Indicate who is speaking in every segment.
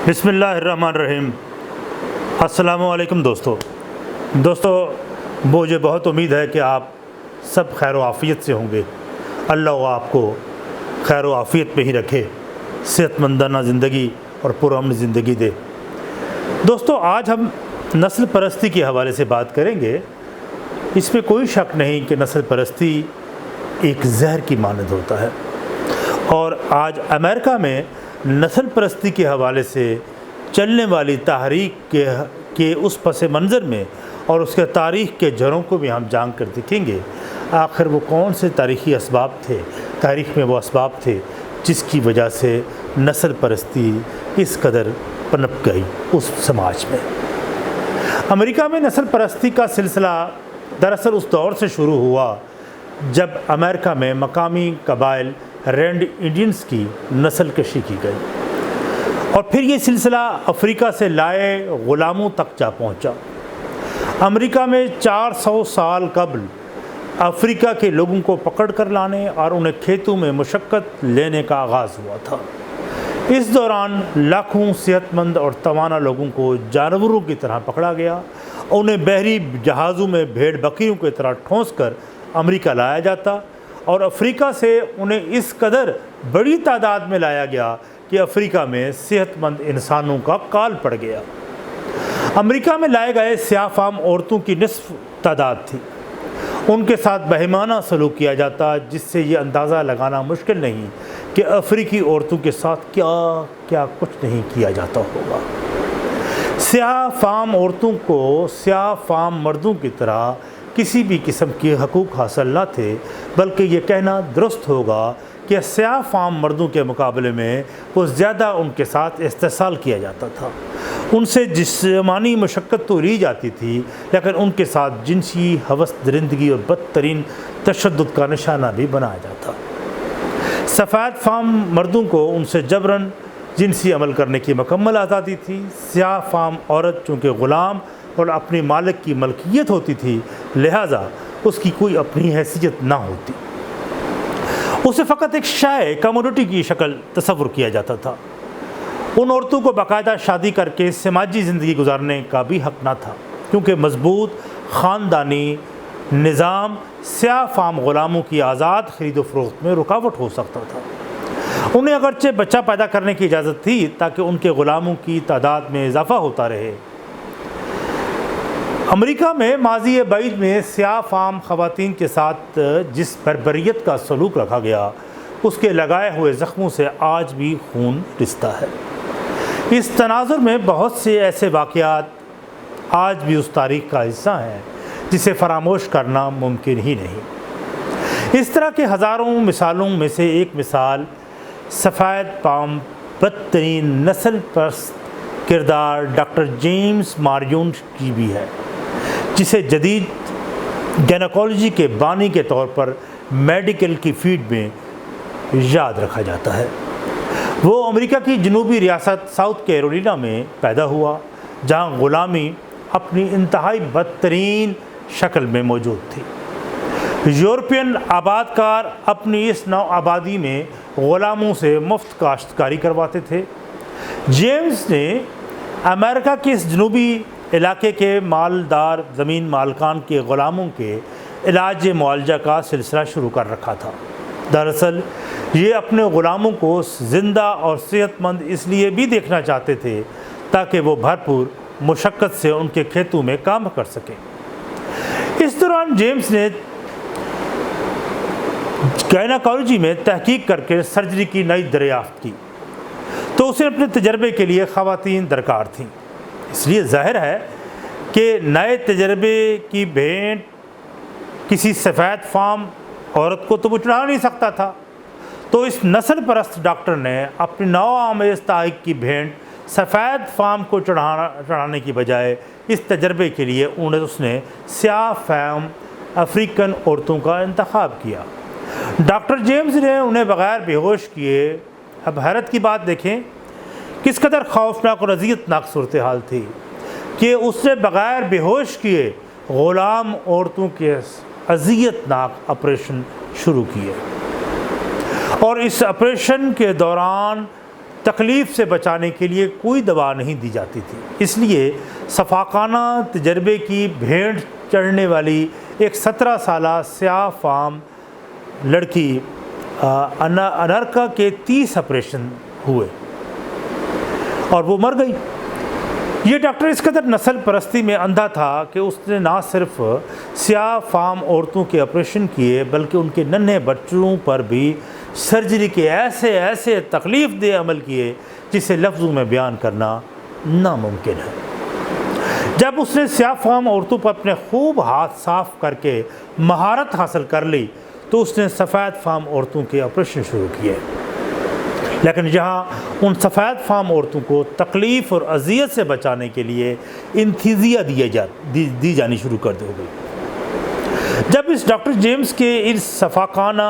Speaker 1: بسم اللہ الرحمن الرحیم۔ السلام علیکم دوستو مجھے بہت امید ہے کہ آپ سب خیر و عافیت سے ہوں گے۔ اللہ آپ کو خیر و عافیت میں ہی رکھے، صحت مندانہ زندگی اور پرامن زندگی دے۔ دوستو آج ہم نسل پرستی کے حوالے سے بات کریں گے۔ اس میں کوئی شک نہیں کہ نسل پرستی ایک زہر کی مانند ہوتا ہے، اور آج امریکہ میں نسل پرستی کے حوالے سے چلنے والی تحریک کے اس پس منظر میں اور اس کے تاریخ کے جڑوں کو بھی ہم جان کر دیکھیں گے آخر وہ کون سے تاریخی اسباب تھے، تاریخ میں وہ اسباب تھے جس کی وجہ سے نسل پرستی اس قدر پنپ گئی اس سماج میں۔ امریکہ میں نسل پرستی کا سلسلہ دراصل اس دور سے شروع ہوا جب امریکہ میں مقامی قبائل رینڈ انڈینز کی نسل کشی کی گئی، اور پھر یہ سلسلہ افریقہ سے لائے غلاموں تک جا پہنچا۔ امریکہ میں 400 سال قبل افریقہ کے لوگوں کو پکڑ کر لانے اور انہیں کھیتوں میں مشقت لینے کا آغاز ہوا تھا۔ اس دوران لاکھوں صحت مند اور توانا لوگوں کو جانوروں کی طرح پکڑا گیا، انہیں بحری جہازوں میں بھیڑ بکریوں کی طرح ٹھونس کر امریکہ لایا جاتا، اور افریقہ سے انہیں اس قدر بڑی تعداد میں لایا گیا کہ افریقہ میں صحت مند انسانوں کا کال پڑ گیا۔ امریکہ میں لائے گئے سیاہ فام عورتوں کی نصف تعداد تھی۔ ان کے ساتھ بہیمانہ سلوک کیا جاتا، جس سے یہ اندازہ لگانا مشکل نہیں کہ افریقی عورتوں کے ساتھ کیا کچھ نہیں کیا جاتا ہوگا۔ سیاہ فام عورتوں کو سیاہ فام مردوں کی طرح کسی بھی قسم کے حقوق حاصل نہ تھے، بلکہ یہ کہنا درست ہوگا کہ سیاہ فام مردوں کے مقابلے میں وہ زیادہ ان کے ساتھ استحصال کیا جاتا تھا۔ ان سے جسمانی مشقت تو لی جاتی تھی، لیکن ان کے ساتھ جنسی ہوس درندگی اور بدترین تشدد کا نشانہ بھی بنایا جاتا۔ سفید فام مردوں کو ان سے جبراً جنسی عمل کرنے کی مکمل آزادی تھی۔ سیاہ فام عورت چونکہ غلام اور اپنی مالک کی ملکیت ہوتی تھی، لہٰذا اس کی کوئی اپنی حیثیت نہ ہوتی، اسے فقط ایک شائع کموڈٹی کی شکل تصور کیا جاتا تھا۔ ان عورتوں کو باقاعدہ شادی کر کے سماجی زندگی گزارنے کا بھی حق نہ تھا، کیونکہ مضبوط خاندانی نظام سیاہ فام غلاموں کی آزاد خرید و فروخت میں رکاوٹ ہو سکتا تھا۔ انہیں اگرچہ بچہ پیدا کرنے کی اجازت تھی تاکہ ان کے غلاموں کی تعداد میں اضافہ ہوتا رہے۔ امریکہ میں ماضی بعید میں سیاہ فام خواتین کے ساتھ جس بربریت کا سلوک رکھا گیا، اس کے لگائے ہوئے زخموں سے آج بھی خون رستا ہے۔ اس تناظر میں بہت سے ایسے واقعات آج بھی اس تاریخ کا حصہ ہیں جسے فراموش کرنا ممکن ہی نہیں۔ اس طرح کے ہزاروں مثالوں میں سے ایک مثال سفید فام بدترین نسل پرست کردار ڈاکٹر جیمز ماریون کی بھی ہے، جسے جدید گینیکالوجی کے بانی کے طور پر میڈیکل کی فیلڈ میں یاد رکھا جاتا ہے۔ وہ امریکہ کی جنوبی ریاست ساؤتھ کیرولینا میں پیدا ہوا، جہاں غلامی اپنی انتہائی بدترین شکل میں موجود تھی۔ یورپین آباد کار اپنی اس نو آبادی میں غلاموں سے مفت کاشتکاری کرواتے تھے۔ جیمز نے امریکہ کے اس جنوبی علاقے کے مالدار زمین مالکان کے غلاموں کے علاج معالجہ کا سلسلہ شروع کر رکھا تھا۔ دراصل یہ اپنے غلاموں کو زندہ اور صحت مند اس لیے بھی دیکھنا چاہتے تھے تاکہ وہ بھرپور مشقت سے ان کے کھیتوں میں کام کر سکیں۔ اس دوران جیمز نے گائنیکالوجی میں تحقیق کر کے سرجری کی نئی دریافت کی، تو اسے اپنے تجربے کے لیے خواتین درکار تھیں۔ اس لیے ظاہر ہے کہ نئے تجربے کی بھینٹ کسی سفید فام عورت کو تو وہ چڑھا نہیں سکتا تھا، تو اس نسل پرست ڈاکٹر نے اپنی نو آمیز تحقیق کی بھینٹ سفید فام کو چڑھانے کی بجائے اس تجربے کے لیے اس نے سیاہ فام افریقن عورتوں کا انتخاب کیا۔ ڈاکٹر جیمز نے انہیں بغیر بے ہوش کیے۔ اب حیرت کی بات دیکھیں، کس قدر خوفناک اور اذیتناک صورتحال تھی کہ اس نے بغیر بے ہوش کیے غلام عورتوں کے اذیتناک آپریشن شروع کیے، اور اس آپریشن کے دوران تکلیف سے بچانے کے لیے کوئی دوا نہیں دی جاتی تھی، اس لیے شفاقانہ تجربے کی بھینٹ چڑھنے والی ایک 17 سالہ سیاہ فام لڑکی انرکا کے 30 آپریشن ہوئے اور وہ مر گئی۔ یہ ڈاکٹر اس قدر نسل پرستی میں اندھا تھا کہ اس نے نہ صرف سیاہ فام عورتوں کے آپریشن کیے بلکہ ان کے ننھے بچوں پر بھی سرجری کے ایسے تکلیف دہ عمل کیے جسے لفظوں میں بیان کرنا ناممکن ہے۔ جب اس نے سیاہ فام عورتوں پر اپنے خوب ہاتھ صاف کر کے مہارت حاصل کر لی تو اس نے سفید فام عورتوں کے آپریشن شروع کیے، لیکن جہاں ان سفید فام عورتوں کو تکلیف اور اذیت سے بچانے کے لیے انتھیزیا دی جانی شروع کر دی گئی۔ جب اس ڈاکٹر جیمز کے اس شفاقانہ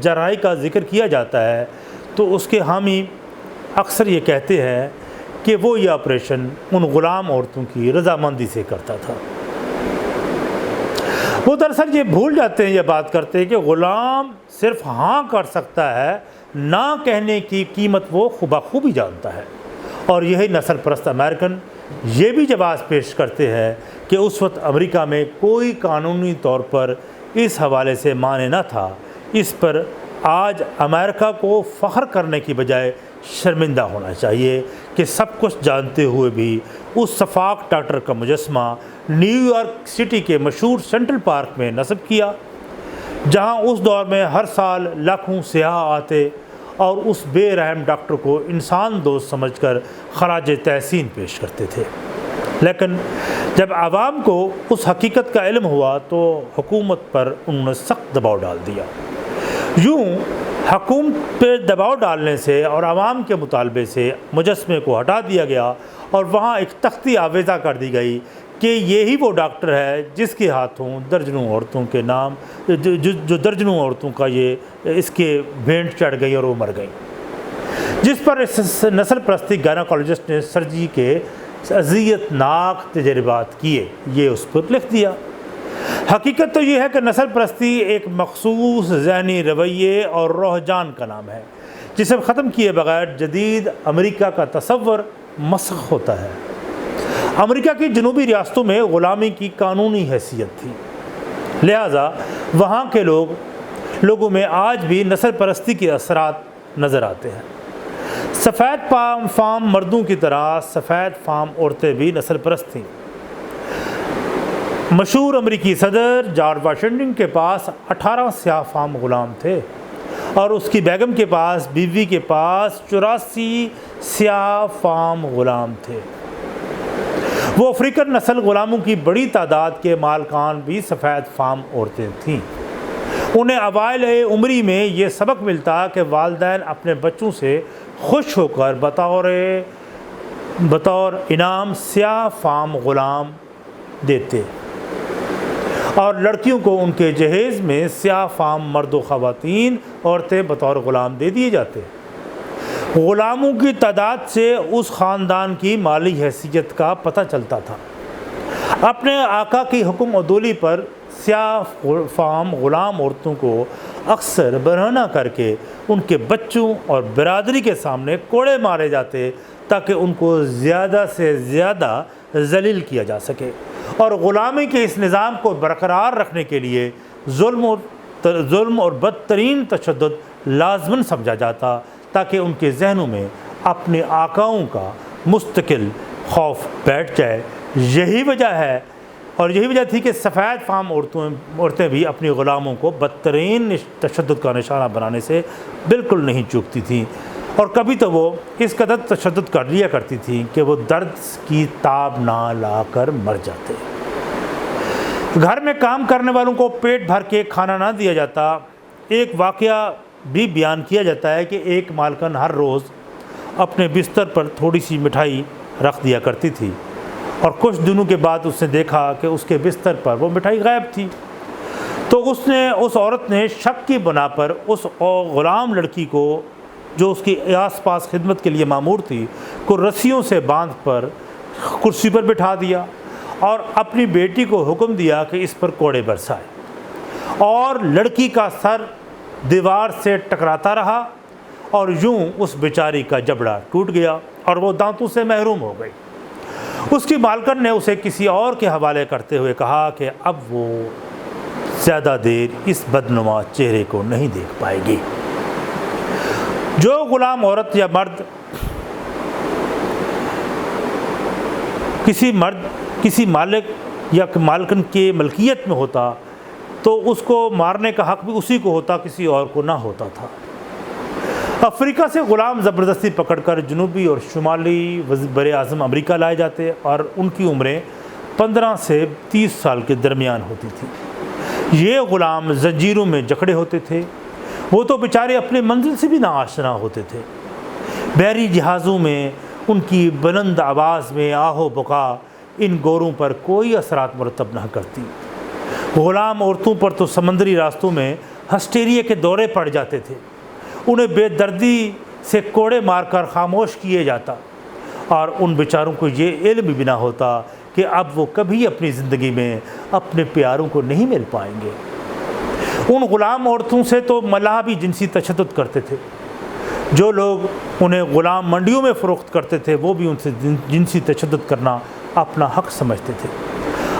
Speaker 1: جراحی کا ذکر کیا جاتا ہے تو اس کے حامی اکثر یہ کہتے ہیں کہ وہ یہ آپریشن ان غلام عورتوں کی رضامندی سے کرتا تھا۔ وہ دراصل یہ بھول جاتے ہیں، یہ بات کرتے ہیں کہ غلام صرف ہاں کر سکتا ہے، نہ کہنے کی قیمت وہ بخوبی جانتا ہے۔ اور یہی نسل پرست امریکن یہ بھی جواز پیش کرتے ہیں کہ اس وقت امریکہ میں کوئی قانونی طور پر اس حوالے سے مانع نہ تھا۔ اس پر آج امریکہ کو فخر کرنے کی بجائے شرمندہ ہونا چاہیے کہ سب کچھ جانتے ہوئے بھی اس شفاق ڈاکٹر کا مجسمہ نیو یارک سٹی کے مشہور سینٹرل پارک میں نصب کیا، جہاں اس دور میں ہر سال لاکھوں سیاح آتے اور اس بے رحم ڈاکٹر کو انسان دوست سمجھ کر خراج تحسین پیش کرتے تھے۔ لیکن جب عوام کو اس حقیقت کا علم ہوا تو حکومت پر انہوں نے سخت دباؤ ڈال دیا۔ یوں حکومت پہ دباؤ ڈالنے سے اور عوام کے مطالبے سے مجسمے کو ہٹا دیا گیا اور وہاں ایک تختی آویزہ کر دی گئی کہ یہی وہ ڈاکٹر ہے جس کے ہاتھوں درجنوں عورتوں کے نام جو درجنوں عورتوں کا یہ اس کے بھینٹ چڑھ گئی اور وہ مر گئی، جس پر اس نسل پرستی گائناکالوجسٹ نے سرجری کے اذیت ناک تجربات کیے، یہ اس پر لکھ دیا۔ حقیقت تو یہ ہے کہ نسل پرستی ایک مخصوص ذہنی رویے اور رجحان کا نام ہے جسے ختم کیے بغیر جدید امریکہ کا تصور مسخ ہوتا ہے۔ امریکہ کی جنوبی ریاستوں میں غلامی کی قانونی حیثیت تھی، لہٰذا وہاں کے لوگوں میں آج بھی نسل پرستی کے اثرات نظر آتے ہیں۔ سفید فام مردوں کی طرح سفید فام عورتیں بھی نسل پرست تھیں۔ مشہور امریکی صدر جارج واشنگٹن کے پاس 18 سیاہ فام غلام تھے اور اس کی بیگم کے پاس، بیوی کے پاس 84 سیاہ فام غلام تھے۔ وہ افریقن نسل غلاموں کی بڑی تعداد کے مالکان بھی سفید فام عورتیں تھیں۔ انہیں اوائل عمری میں یہ سبق ملتا کہ والدین اپنے بچوں سے خوش ہو کر بطور انعام سیاہ فام غلام دیتے اور لڑکیوں کو ان کے جہیز میں سیاہ فام مرد و خواتین عورتیں بطور غلام دے دیے جاتے۔ غلاموں کی تعداد سے اس خاندان کی مالی حیثیت کا پتہ چلتا تھا۔ اپنے آقا کی حکم عدولی پر سیاہ فام غلام عورتوں کو اکثر برہنہ کر کے ان کے بچوں اور برادری کے سامنے کوڑے مارے جاتے تاکہ ان کو زیادہ سے زیادہ ذلیل کیا جا سکے، اور غلامی کے اس نظام کو برقرار رکھنے کے لیے ظلم اور بدترین تشدد لازماً سمجھا جاتا تاکہ ان کے ذہنوں میں اپنے آقاؤں کا مستقل خوف بیٹھ جائے۔ یہی وجہ تھی کہ سفید فام عورتیں بھی اپنی غلاموں کو بدترین تشدد کا نشانہ بنانے سے بالکل نہیں چوکتی تھیں، اور کبھی تو وہ اس قدر تشدد کر لیا کرتی تھیں کہ وہ درد کی تاب نہ لا کر مر جاتے۔ گھر میں کام کرنے والوں کو پیٹ بھر کے کھانا نہ دیا جاتا۔ ایک واقعہ بھی بیان کیا جاتا ہے کہ ایک مالکن ہر روز اپنے بستر پر تھوڑی سی مٹھائی رکھ دیا کرتی تھی، اور کچھ دنوں کے بعد اس نے دیکھا کہ اس کے بستر پر وہ مٹھائی غائب تھی۔ تو اس عورت نے شک کی بنا پر اس غلام لڑکی کو جو اس کے آس پاس خدمت کے لیے مامور تھی کو رسیوں سے باندھ پر کرسی پر بٹھا دیا اور اپنی بیٹی کو حکم دیا کہ اس پر کوڑے برسائے، اور لڑکی کا سر دیوار سے ٹکراتا رہا اور یوں اس بیچاری کا جبڑا ٹوٹ گیا اور وہ دانتوں سے محروم ہو گئی۔ اس کی مالکن نے اسے کسی اور کے حوالے کرتے ہوئے کہا کہ اب وہ زیادہ دیر اس بدنما چہرے کو نہیں دیکھ پائے گی۔ جو غلام عورت یا مرد کسی مالک یا مالکن کے ملکیت میں ہوتا تو اس کو مارنے کا حق بھی اسی کو ہوتا، کسی اور کو نہ ہوتا تھا۔ افریقہ سے غلام زبردستی پکڑ کر جنوبی اور شمالی بر اعظم امریکہ لائے جاتے اور ان کی عمریں 15 سے 30 سال کے درمیان ہوتی تھی۔ یہ غلام زنجیروں میں جکڑے ہوتے تھے، وہ تو بیچارے اپنے منزل سے بھی ناآشنا ہوتے تھے۔ بحری جہازوں میں ان کی بلند آواز میں آہ و بکا ان گوروں پر کوئی اثرات مرتب نہ کرتی۔ غلام عورتوں پر تو سمندری راستوں میں ہسٹیریا کے دورے پڑ جاتے تھے، انہیں بے دردی سے کوڑے مار کر خاموش کیے جاتا اور ان بیچاروں کو یہ علم بھی نہ ہوتا کہ اب وہ کبھی اپنی زندگی میں اپنے پیاروں کو نہیں مل پائیں گے۔ ان غلام عورتوں سے تو ملاح بھی جنسی تشدد کرتے تھے۔ جو لوگ انہیں غلام منڈیوں میں فروخت کرتے تھے وہ بھی ان سے جنسی تشدد کرنا اپنا حق سمجھتے تھے۔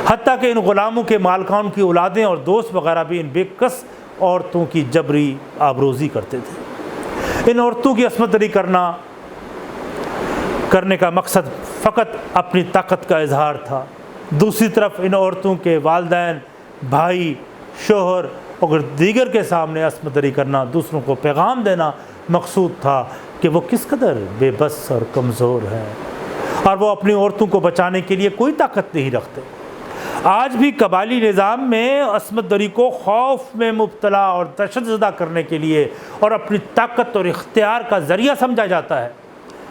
Speaker 1: حتیٰ کہ ان غلاموں کے مالکان کی اولادیں اور دوست وغیرہ بھی ان بے کس عورتوں کی جبری آبروزی کرتے تھے۔ ان عورتوں کی عصمت دری کرنے کا مقصد فقط اپنی طاقت کا اظہار تھا۔ دوسری طرف ان عورتوں کے والدین، بھائی، شوہر اور دیگر کے سامنے عصمت دری کرنا، دوسروں کو پیغام دینا مقصود تھا کہ وہ کس قدر بے بس اور کمزور ہیں اور وہ اپنی عورتوں کو بچانے کے لیے کوئی طاقت نہیں رکھتے۔ آج بھی قبائلی نظام میں عصمت دری کو خوف میں مبتلا اور دہشت زدہ کرنے کے لیے اور اپنی طاقت اور اختیار کا ذریعہ سمجھا جاتا ہے۔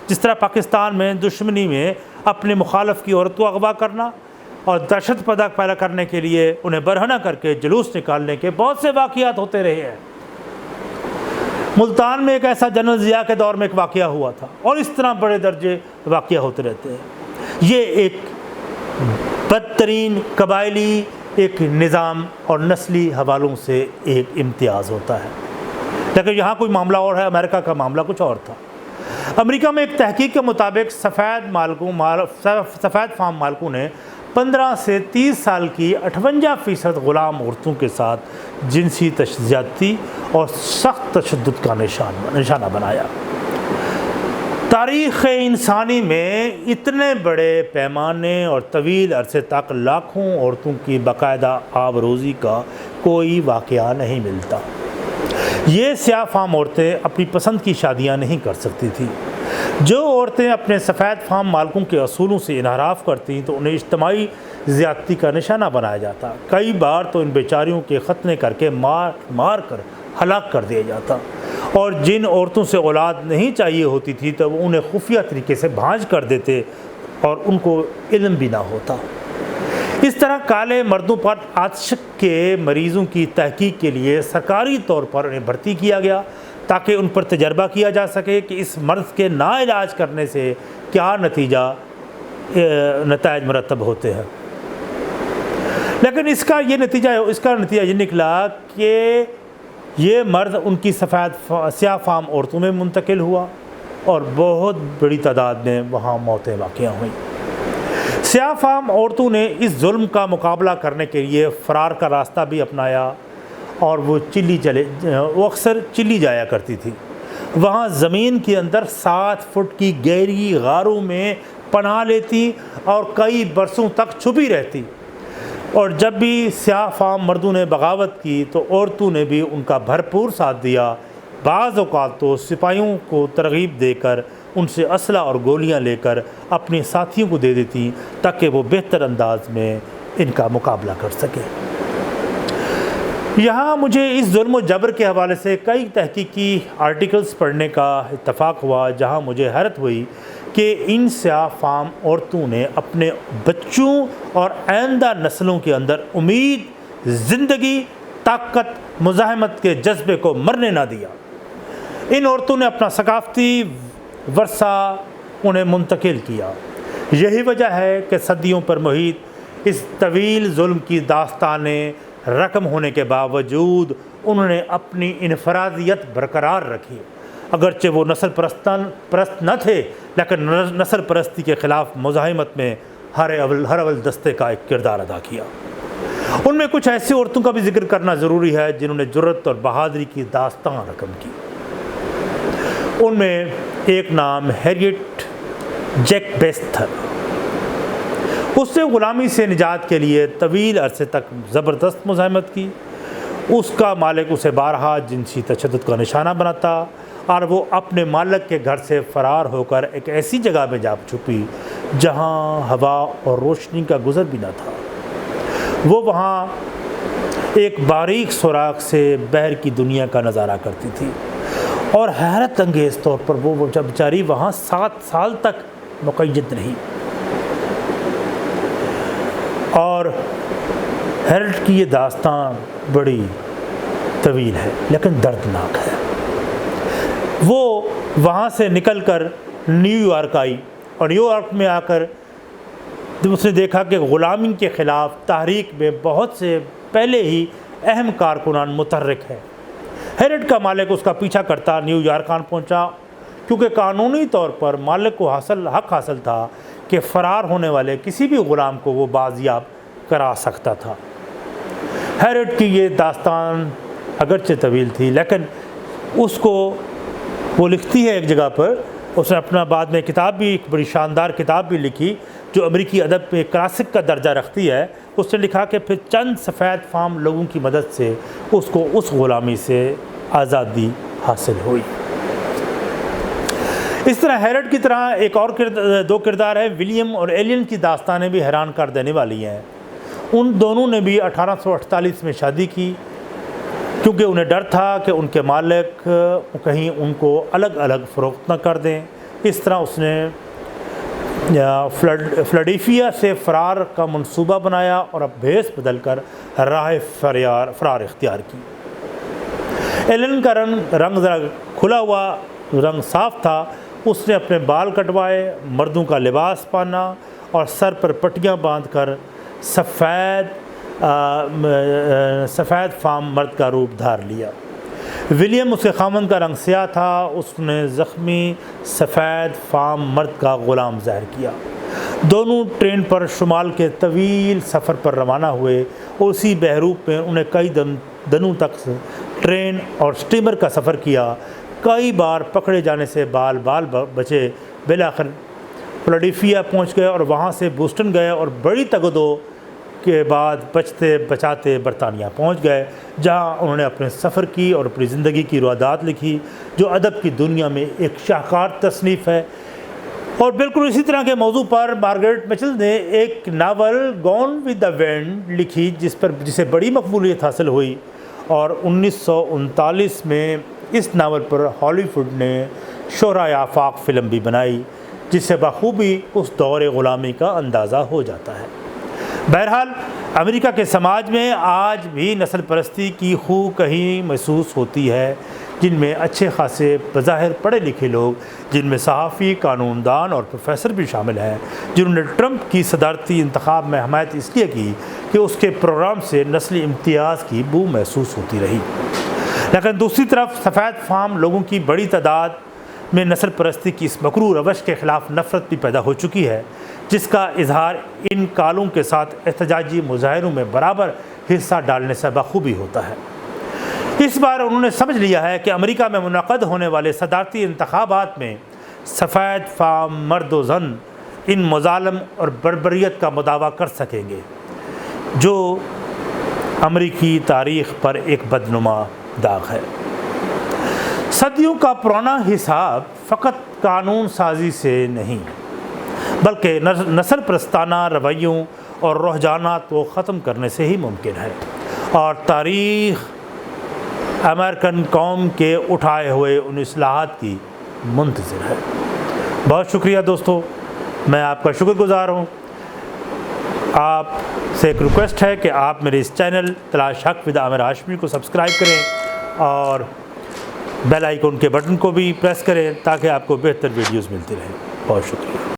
Speaker 1: جس طرح پاکستان میں دشمنی میں اپنے مخالف کی عورت کو اغوا کرنا اور دہشت پیدا کرنے کے لیے انہیں برہنہ کر کے جلوس نکالنے کے بہت سے واقعات ہوتے رہے ہیں۔ ملتان میں ایک ایسا جنرل ضیاء کے دور میں ایک واقعہ ہوا تھا اور اس طرح بڑے درجے واقعہ ہوتے رہتے ہیں۔ یہ ایک بدترین قبائلی ایک نظام اور نسلی حوالوں سے ایک امتیاز ہوتا ہے، لیکن یہاں کوئی معاملہ اور ہے، امریکہ کا معاملہ کچھ اور تھا۔ امریکہ میں ایک تحقیق کے مطابق سفید فام مالکوں نے 15 سے 30 سال کی 58% غلام عورتوں کے ساتھ جنسی زیادتی اور سخت تشدد کا نشانہ بنایا۔ تاریخ انسانی میں اتنے بڑے پیمانے اور طویل عرصے تک لاکھوں عورتوں کی باقاعدہ آبروزی کا کوئی واقعہ نہیں ملتا۔ یہ سیاہ فام عورتیں اپنی پسند کی شادیاں نہیں کر سکتی تھیں۔ جو عورتیں اپنے سفید فام مالکوں کے اصولوں سے انحراف کرتی تو انہیں اجتماعی زیادتی کا نشانہ بنایا جاتا۔ کئی بار تو ان بیچاریوں کے ختنے کر کے مار کر ہلاک کر دیا جاتا، اور جن عورتوں سے اولاد نہیں چاہیے ہوتی تھی تو وہ انہیں خفیہ طریقے سے بھانج کر دیتے اور ان کو علم بھی نہ ہوتا۔ اس طرح کالے مردوں پر عاشق کے مریضوں کی تحقیق کے لیے سرکاری طور پر انہیں بھرتی کیا گیا تاکہ ان پر تجربہ کیا جا سکے کہ اس مرض کے ناعلاج کرنے سے کیا نتائج مرتب ہوتے ہیں۔ لیکن اس کا نتیجہ یہ نکلا کہ یہ مرض ان کی سیاہ فام عورتوں میں منتقل ہوا اور بہت بڑی تعداد میں وہاں موتیں واقع ہوئیں۔ سیاہ فام عورتوں نے اس ظلم کا مقابلہ کرنے کے لیے فرار کا راستہ بھی اپنایا اور وہ اکثر چلی جایا کرتی تھی۔ وہاں زمین کے اندر 7 فٹ کی گہری غاروں میں پناہ لیتی اور کئی برسوں تک چھپی رہتی، اور جب بھی سیاہ فام مردوں نے بغاوت کی تو عورتوں نے بھی ان کا بھرپور ساتھ دیا۔ بعض اوقات تو سپاہیوں کو ترغیب دے کر ان سے اسلحہ اور گولیاں لے کر اپنے ساتھیوں کو دے دیتی تاکہ وہ بہتر انداز میں ان کا مقابلہ کر سکے۔ یہاں مجھے اس ظلم و جبر کے حوالے سے کئی تحقیقی آرٹیکلز پڑھنے کا اتفاق ہوا جہاں مجھے حیرت ہوئی کہ ان سیاہ فام عورتوں نے اپنے بچوں اور آئندہ نسلوں کے اندر امید، زندگی، طاقت، مزاحمت کے جذبے کو مرنے نہ دیا۔ ان عورتوں نے اپنا ثقافتی ورثہ انہیں منتقل کیا۔ یہی وجہ ہے کہ صدیوں پر محیط اس طویل ظلم کی داستانیں رقم ہونے کے باوجود انہوں نے اپنی انفرادیت برقرار رکھی اگرچہ وہ نسل پرست نہ تھے لیکن نسل پرستی کے خلاف مزاحمت میں ہر اول دستے کا ایک کردار ادا کیا۔ ان میں کچھ ایسی عورتوں کا بھی ذکر کرنا ضروری ہے جنہوں نے جرأت اور بہادری کی داستان رقم کی۔ ان میں ایک نام ہیریٹ جیک بیسٹ تھا۔ اس نے غلامی سے نجات کے لیے طویل عرصے تک زبردست مزاحمت کی۔ اس کا مالک اسے بارہا جنسی تشدد کا نشانہ بناتا اور وہ اپنے مالک کے گھر سے فرار ہو کر ایک ایسی جگہ میں جا چھپی جہاں ہوا اور روشنی کا گزر بھی نہ تھا۔ وہ وہاں ایک باریک سوراخ سے باہر کی دنیا کا نظارہ کرتی تھی اور حیرت انگیز طور پر وہ بیچاری وہاں 7 سال تک مقید رہی۔ اور ہیریٹ کی یہ داستان بڑی طویل ہے لیکن دردناک ہے۔ وہ وہاں سے نکل کر نیو یارک آئی اور نیو یارک میں آ کر اس نے دیکھا کہ غلامی کے خلاف تحریک میں بہت سے پہلے ہی اہم کارکنان متحرک ہیں۔ ہیریٹ کا مالک اس کا پیچھا کرتا نیو یارک پہنچا کیونکہ قانونی طور پر مالک کو حق حاصل تھا کہ فرار ہونے والے کسی بھی غلام کو وہ بازیاب کرا سکتا تھا۔ ہیریٹ کی یہ داستان اگرچہ طویل تھی لیکن اس کو وہ لکھتی ہے ایک جگہ پر، اس نے اپنا بعد میں کتاب بھی، ایک بڑی شاندار کتاب بھی لکھی جو امریکی ادب میں کلاسک کا درجہ رکھتی ہے۔ اس نے لکھا کہ پھر چند سفید فام لوگوں کی مدد سے اس کو اس غلامی سے آزادی حاصل ہوئی۔ اس طرح ہیریٹ کی طرح ایک اور دو کردار ہیں، ولیم اور ایلین کی داستانیں بھی حیران کر دینے والی ہیں۔ ان دونوں نے بھی 1848 میں شادی کی کیونکہ انہیں ڈر تھا کہ ان کے مالک کہیں ان کو الگ الگ فروخت نہ کر دیں۔ اس طرح اس نے فلاڈیلفیا سے فرار کا منصوبہ بنایا اور اب بھیس بدل کر راہ فرار اختیار کی۔ ایلن کا رنگ ذرا کھلا ہوا رنگ صاف تھا۔ اس نے اپنے بال کٹوائے، مردوں کا لباس پہنا اور سر پر پٹیاں باندھ کر سفید فام مرد کا روپ دھار لیا۔ ولیم اس کے خامن کا رنگ سیاہ تھا۔ اس نے زخمی سفید فام مرد کا غلام ظاہر کیا۔ دونوں ٹرین پر شمال کے طویل سفر پر روانہ ہوئے۔ اسی بحروپ میں انہیں کئی دنوں تک ٹرین اور سٹیمر کا سفر کیا۔ کئی بار پکڑے جانے سے بال بچے۔ بالآخر فلاڈیلفیا پہنچ گئے اور وہاں سے بوسٹن گئے اور بڑی تگدو کے بعد بچتے بچاتے برطانیہ پہنچ گئے جہاں انہوں نے اپنے سفر کی اور اپنی زندگی کی روایات لکھی جو ادب کی دنیا میں ایک شاہکار تصنیف ہے۔ اور بالکل اسی طرح کے موضوع پر مارگریٹ میچل نے ایک ناول گون ود دا ونڈ لکھی جسے بڑی مقبولیت حاصل ہوئی اور 1939 میں اس ناول پر ہالی ووڈ نے شہرائے آفاق فلم بھی بنائی جس سے بخوبی اس دور غلامی کا اندازہ ہو جاتا ہے۔ بہرحال امریکہ کے سماج میں آج بھی نسل پرستی کی خو کہیں محسوس ہوتی ہے، جن میں اچھے خاصے بظاہر پڑھے لکھے لوگ، جن میں صحافی، قانون دان اور پروفیسر بھی شامل ہیں، جنہوں نے ٹرمپ کی صدارتی انتخاب میں حمایت اس لیے کی کہ اس کے پروگرام سے نسلی امتیاز کی بو محسوس ہوتی رہی۔ لیکن دوسری طرف سفید فام لوگوں کی بڑی تعداد میں نسل پرستی کی اس مکروہ روش کے خلاف نفرت بھی پیدا ہو چکی ہے، جس کا اظہار ان کالوں کے ساتھ احتجاجی مظاہروں میں برابر حصہ ڈالنے سے بخوبی ہوتا ہے۔ اس بار انہوں نے سمجھ لیا ہے کہ امریکہ میں منعقد ہونے والے صدارتی انتخابات میں سفید فام مرد و زن ان مظالم اور بربریت کا مداوع کر سکیں گے جو امریکی تاریخ پر ایک بدنما داغ ہے۔ صدیوں کا پرانا حساب فقط قانون سازی سے نہیں بلکہ نسل پرستانہ رویوں اور رجحانات کو ختم کرنے سے ہی ممکن ہے، اور تاریخ امریکن قوم کے اٹھائے ہوئے ان اصلاحات کی منتظر ہے۔ بہت شکریہ دوستو، میں آپ کا شکر گزار ہوں۔ آپ سے ایک ریکویسٹ ہے کہ آپ میرے اس چینل تلاش حق ود عامر ہاشمی کو سبسکرائب کریں اور بیل آئیکن کے بٹن کو بھی پریس کریں تاکہ آپ کو بہتر ویڈیوز ملتی رہیں۔ بہت شکریہ۔